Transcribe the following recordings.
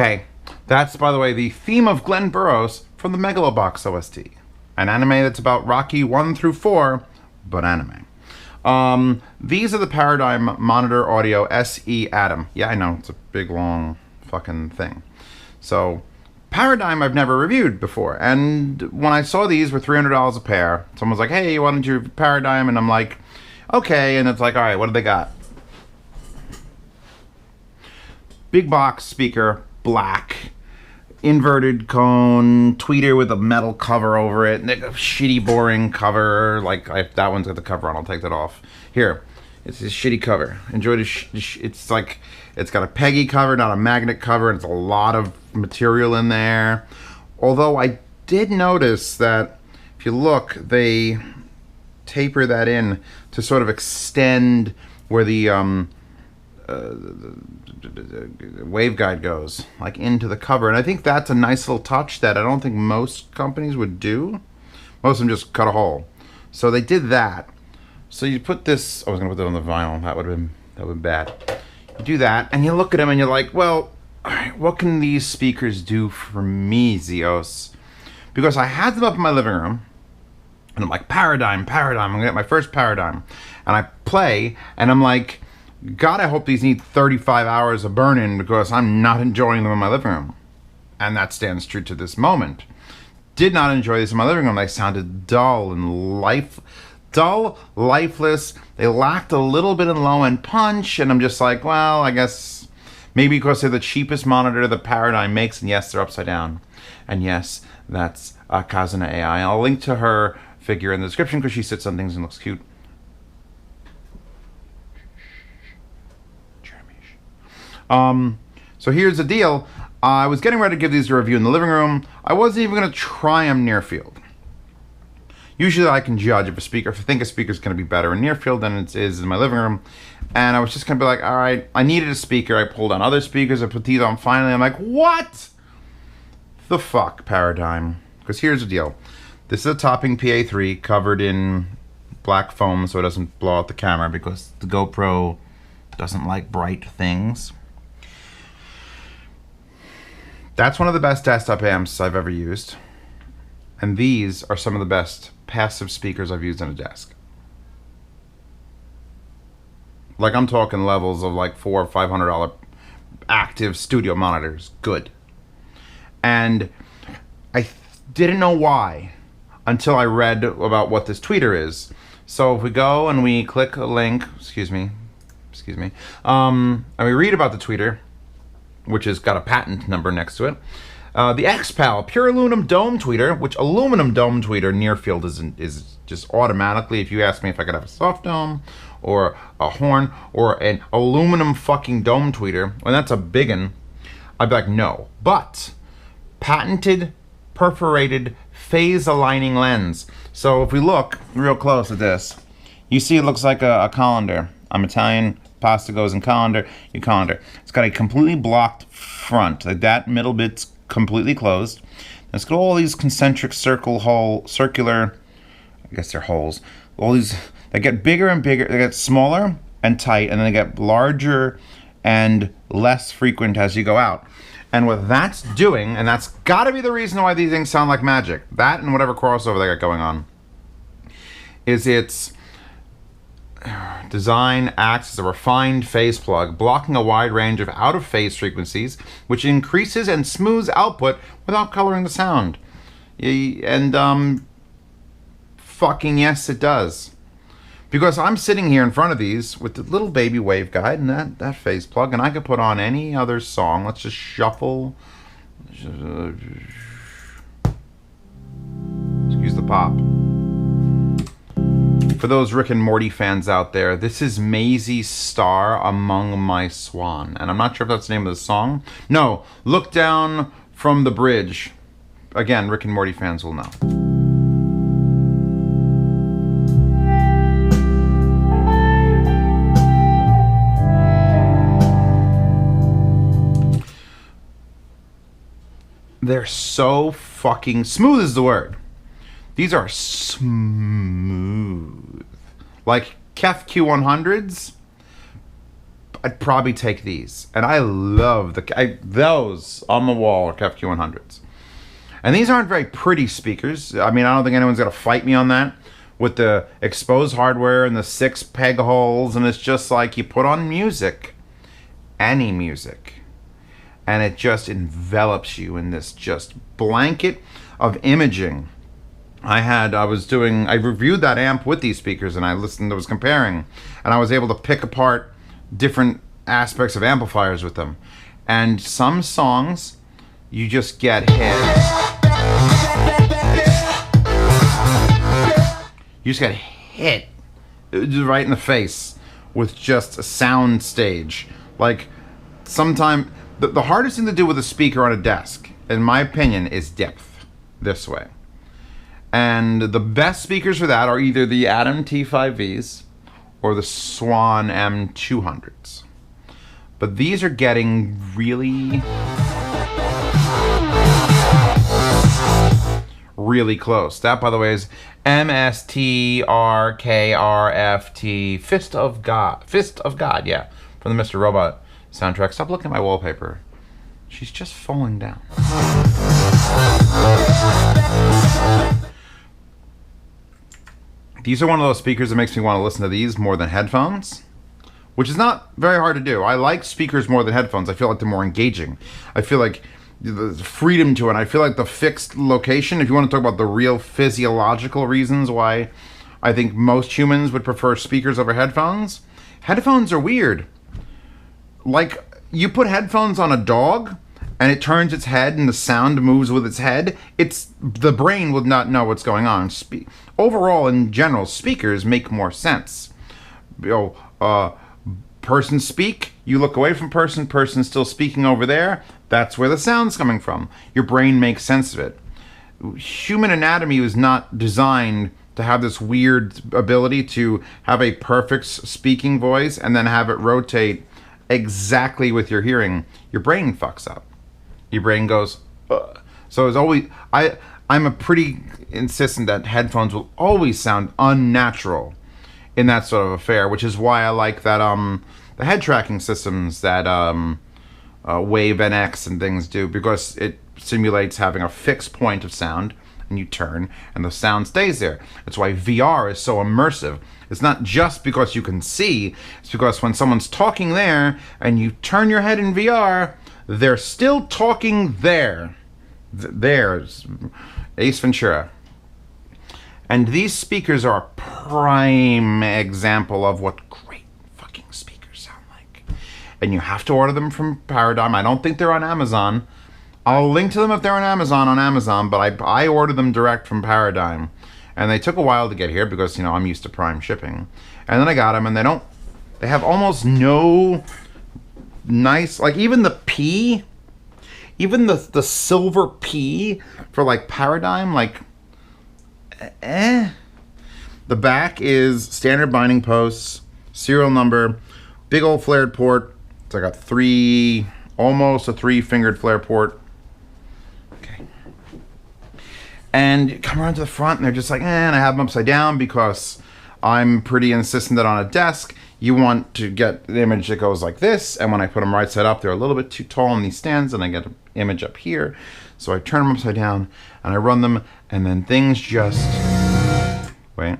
Okay, that's, by the way, the theme of Glenn Burrows from the Megalobox OST. An anime that's about Rocky 1 through 4, but anime. These are the Paradigm Monitor Audio SE Atom. Yeah, I know, it's a big, long fucking thing. So, Paradigm I've never reviewed before. And when I saw these were $300 a pair, someone was like, hey, why don't you review Paradigm? And I'm like, okay. And it's like, all right, what do they got? Big box speaker, black, inverted cone, tweeter with a metal cover over it, a shitty, boring cover. Like, that one's got the cover on, I'll take that off. Here, it's this shitty cover. Enjoy it's like, it's got a peggy cover, not a magnet cover, and it's a lot of material in there. Although I did notice that, if you look, they taper that in to sort of extend where the waveguide goes, like into the cover. And I think that's a nice little touch that I don't think most companies would do. Most of them just cut a hole. So they did that. So you put this, I was gonna put that on the vinyl, that would have been bad. You do that and you look at them and you're like, well, all right, what can these speakers do for me, Zeos? Because I had them up in my living room and I'm like, Paradigm, I'm gonna get my first Paradigm. And I play and I'm like, God, I hope these need 35 hours of burn-in because I'm not enjoying them in my living room. And that stands true to this moment. Did not enjoy these in my living room. They sounded dull, lifeless. They lacked a little bit of low-end punch, and I'm just like, well, I guess maybe because they're the cheapest monitor the Paradigm makes, and yes, they're upside down. And yes, that's Kazuna AI. I'll link to her figure in the description because she sits on things and looks cute. So here's the deal. I was getting ready to give these a review in the living room. I wasn't even going to try them Nearfield. Usually I can judge if I think a speaker's going to be better in Nearfield than it is in my living room. And I was just going to be like, all right, I needed a speaker. I pulled on other speakers. I put these on finally. I'm like, what the fuck, Paradigm? Because here's the deal. This is a topping PA3 covered in black foam so it doesn't blow out the camera because the GoPro doesn't like bright things. That's one of the best desktop amps I've ever used. And these are some of the best passive speakers I've used on a desk. Like, I'm talking levels of like $400 or $500 active studio monitors. Good. And I didn't know why until I read about what this tweeter is. So if we go and we click a link, excuse me, and we read about the tweeter, which has got a patent number next to it. The XPAL Pure Aluminum Dome Tweeter, which aluminum dome tweeter Nearfield is just automatically, if you ask me if I could have a soft dome or a horn or an aluminum fucking dome tweeter, and that's a biggin, I'd be like, no. But patented perforated phase aligning lens. So if we look real close at this, you see it looks like a colander. I'm Italian. Pasta goes in colander, you colander. It's got a completely blocked front. Like that middle bit's completely closed. And it's got all these concentric circular, I guess they're holes. All these, they get bigger and bigger, they get smaller and tight, and then they get larger and less frequent as you go out. And what that's doing, and that's gotta be the reason why these things sound like magic, that and whatever crossover they got going on, is it's design acts as a refined phase plug, blocking a wide range of out-of-phase frequencies, which increases and smooths output without coloring the sound. And fucking yes, it does. Because I'm sitting here in front of these with the little baby waveguide and that phase plug, and I could put on any other song. Let's just shuffle. Excuse the pop. For those Rick and Morty fans out there, this is Maisie's Star Among My Swan. And I'm not sure if that's the name of the song. No, Look Down from the Bridge. Again, Rick and Morty fans will know. They're so fucking smooth is the word. These are smooth. Like Kef Q100s, I'd probably take these. And I love those on the wall are KEF-Q100s. And these aren't very pretty speakers. I mean, I don't think anyone's going to fight me on that. With the exposed hardware and the 6 peg holes, and it's just like you put on music, any music, and it just envelops you in this just blanket of imaging. I reviewed that amp with these speakers, and I was comparing, and I was able to pick apart different aspects of amplifiers with them. And some songs, you just get hit. You just get hit right in the face with just a sound stage. Like, sometimes the hardest thing to do with a speaker on a desk, in my opinion, is depth. This way. And the best speakers for that are either the Atom T5Vs or the Swan M200s. But these are getting really close. That, by the way, is MSTRKRFT, Fist of God, yeah, from the Mr. Robot soundtrack. Stop looking at my wallpaper. She's just falling down. These are one of those speakers that makes me want to listen to these more than headphones, which is not very hard to do. I like speakers more than headphones. I feel like they're more engaging. I feel like the freedom to it. I feel like the fixed location, if you want to talk about the real physiological reasons why I think most humans would prefer speakers over headphones, headphones are weird. Like, you put headphones on a dog and it turns its head and the sound moves with its head, the brain would not know what's going on. Overall, in general, speakers make more sense. Person speak, you look away from person still speaking over there, that's where the sound's coming from. Your brain makes sense of it. Human anatomy was not designed to have this weird ability to have a perfect speaking voice and then have it rotate exactly with your hearing. Your brain fucks up. Your brain goes, ugh. So it's always, I'm a pretty insistent that headphones will always sound unnatural in that sort of affair, which is why I like that the head tracking systems that Wave NX and things do, because it simulates having a fixed point of sound and you turn and the sound stays there. That's why VR is so immersive. It's not just because you can see, it's because when someone's talking there and you turn your head in VR, they're still talking there. There's Ace Ventura. And these speakers are a prime example of what great fucking speakers sound like. And you have to order them from Paradigm. I don't think they're on Amazon. I'll link to them if they're on Amazon, but I ordered them direct from Paradigm. And they took a while to get here because, you know, I'm used to prime shipping. And then I got them, and they have almost no nice, like even the P, even the silver P for like Paradigm, like, The back is standard binding posts, serial number, big old flared port. It's like almost a 3-fingered flare port. Okay. And you come around to the front and they're just like, and I have them upside down because I'm pretty insistent that on a desk, you want to get the image that goes like this. And when I put them right side up, they're a little bit too tall on these stands and I get an image up here. So I turn them upside down and I run them and then things just, wait.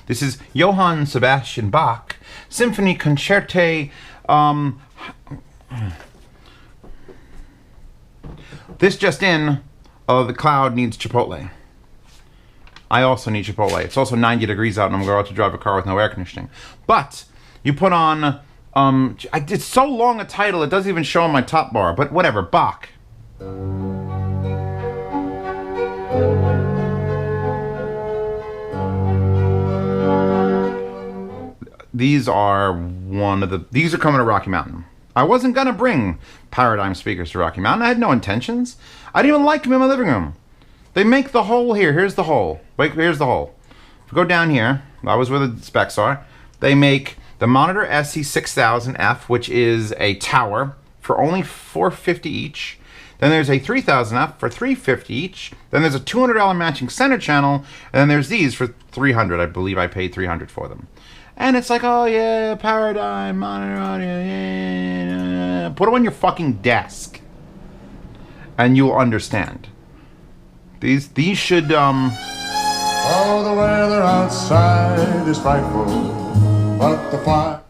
This is Johann Sebastian Bach, Symphony Concerto. This just in, the cloud needs Chipotle. I also need Chipotle. It's also 90 degrees out and I'm going out to drive a car with no air conditioning. But you put on, it's so long a title it doesn't even show on my top bar, but whatever, Bach. These are coming to Rocky Mountain. I wasn't gonna bring Paradigm speakers to Rocky Mountain. I had no intentions. I didn't even like them in my living room. They make the hole here. Here's the hole. Wait, here's the hole. If you go down here, that was where the specs are. They make the Monitor SC6000F, which is a tower, for only $450 each. Then there's a 3000F for $350 each. Then there's a $200 matching center channel, and then there's these for $300. I believe I paid $300 for them. And it's like, oh yeah, paradigm, monitor audio, yeah. Put them on your fucking desk. And you'll understand. These should, Oh, the weather outside is frightful, but the fire...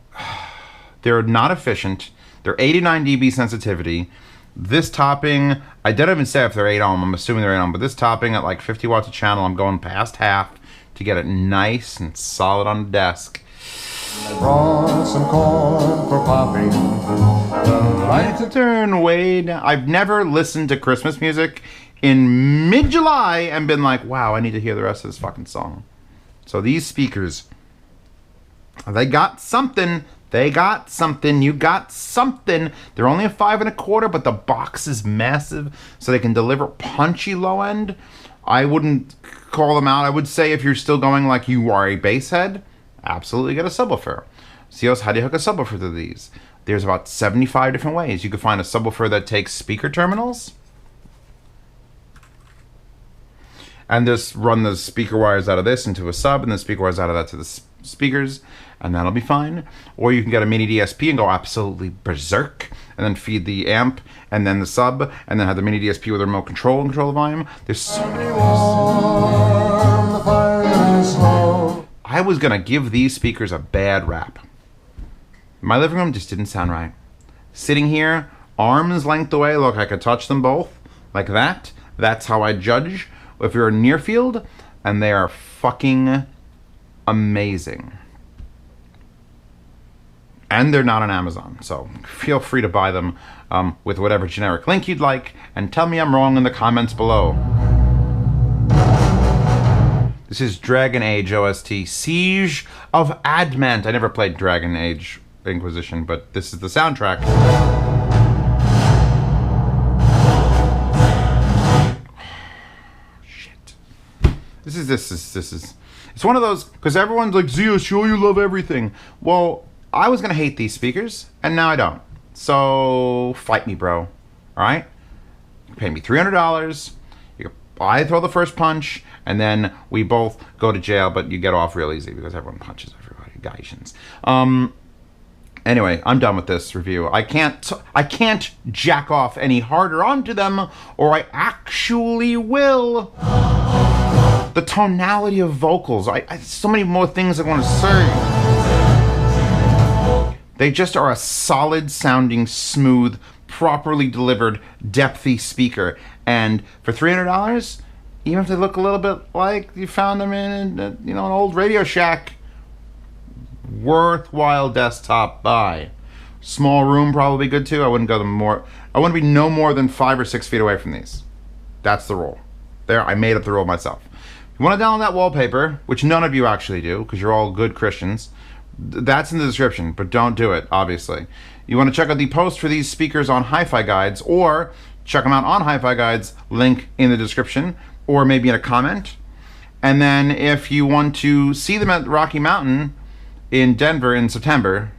They're not efficient. They're 89 dB sensitivity. This topping, I don't even say if they're 8 ohm. I'm assuming they're 8 ohm, but this topping at like 50 watts a channel, I'm going past half to get it nice and solid on the desk. I brought some corn for popping. The lights To turn way down. I've never listened to Christmas music in mid-July and been like, wow, I need to hear the rest of this fucking song. So these speakers, they got something. They got something. You got something. They're only a 5 1/4, but the box is massive, so they can deliver punchy low end. I wouldn't call them out. I would say if you're still going like you are a bass head, absolutely get a subwoofer. CEOs, how do you hook a subwoofer to these? There's about 75 different ways. You could find a subwoofer that takes speaker terminals and just run the speaker wires out of this into a sub, and the speaker wires out of that to the speakers, and that'll be fine. Or you can get a mini DSP and go absolutely berserk, and then feed the amp, and then the sub, and then have the mini DSP with a remote control and control the volume. There's so many ways. warm, the fire is low. I was gonna give these speakers a bad rap. My living room just didn't sound right. Sitting here, arm's length away, look, I could touch them both, like that. That's how I judge. If you're in Nearfield, and they are fucking amazing. And they're not on Amazon, so feel free to buy them with whatever generic link you'd like, and tell me I'm wrong in the comments below. This is Dragon Age OST, Siege of Admant. I never played Dragon Age Inquisition, but this is the soundtrack. This is it's one of those, because everyone's like, Zio, sure you love everything. Well, I was gonna hate these speakers, and now I don't. So fight me, bro. All right, you pay me $300. I throw the first punch, and then we both go to jail. But you get off real easy because everyone punches everybody. Gaishins. Anyway, I'm done with this review. I can't jack off any harder onto them, or I actually will. The tonality of vocals. So many more things I want to say. They just are a solid sounding, smooth, properly delivered, depthy speaker. And for $300, even if they look a little bit like you found them in an old Radio Shack, worthwhile desktop buy. Small room, probably good too. I wouldn't be no more than 5 or 6 feet away from these. That's the rule. There, I made up the rule myself. If you want to download that wallpaper, which none of you actually do, because you're all good Christians, that's in the description, but don't do it, obviously. You want to check out the post for these speakers on Hi-Fi Guides, or check them out on Hi-Fi Guides, link in the description, or maybe in a comment. And then if you want to see them at Rocky Mountain in Denver in September,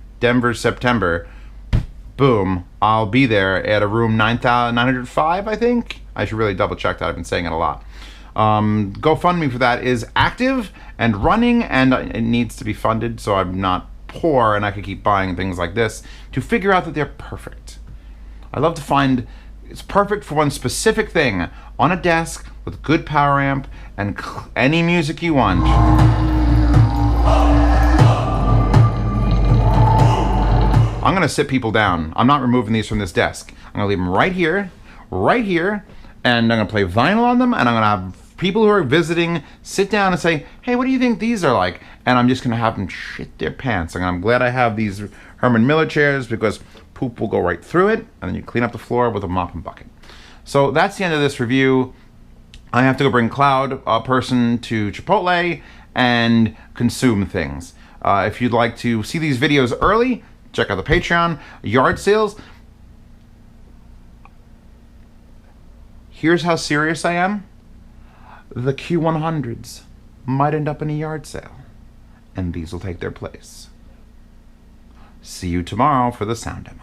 boom, I'll be there at a room 905, I think. I should really double check that. I've been saying it a lot. GoFundMe for that is active and running, and it needs to be funded so I'm not poor and I can keep buying things like this to figure out that they're perfect. I love to find it's perfect for one specific thing on a desk with good power amp and any music you want. I'm gonna sit people down. I'm not removing these from this desk. I'm gonna leave them right here, and I'm gonna play vinyl on them, and I'm gonna have people who are visiting sit down and say, hey, what do you think these are like? And I'm just gonna have them shit their pants. And I'm glad I have these Herman Miller chairs, because poop will go right through it, and then you clean up the floor with a mop and bucket. So that's the end of this review. I have to go bring Cloud, a person, to Chipotle and consume things. If you'd like to see these videos early, check out the Patreon. Yard sales. Here's how serious I am. The Q100s might end up in a yard sale, and these will take their place. See you tomorrow for the sound demo.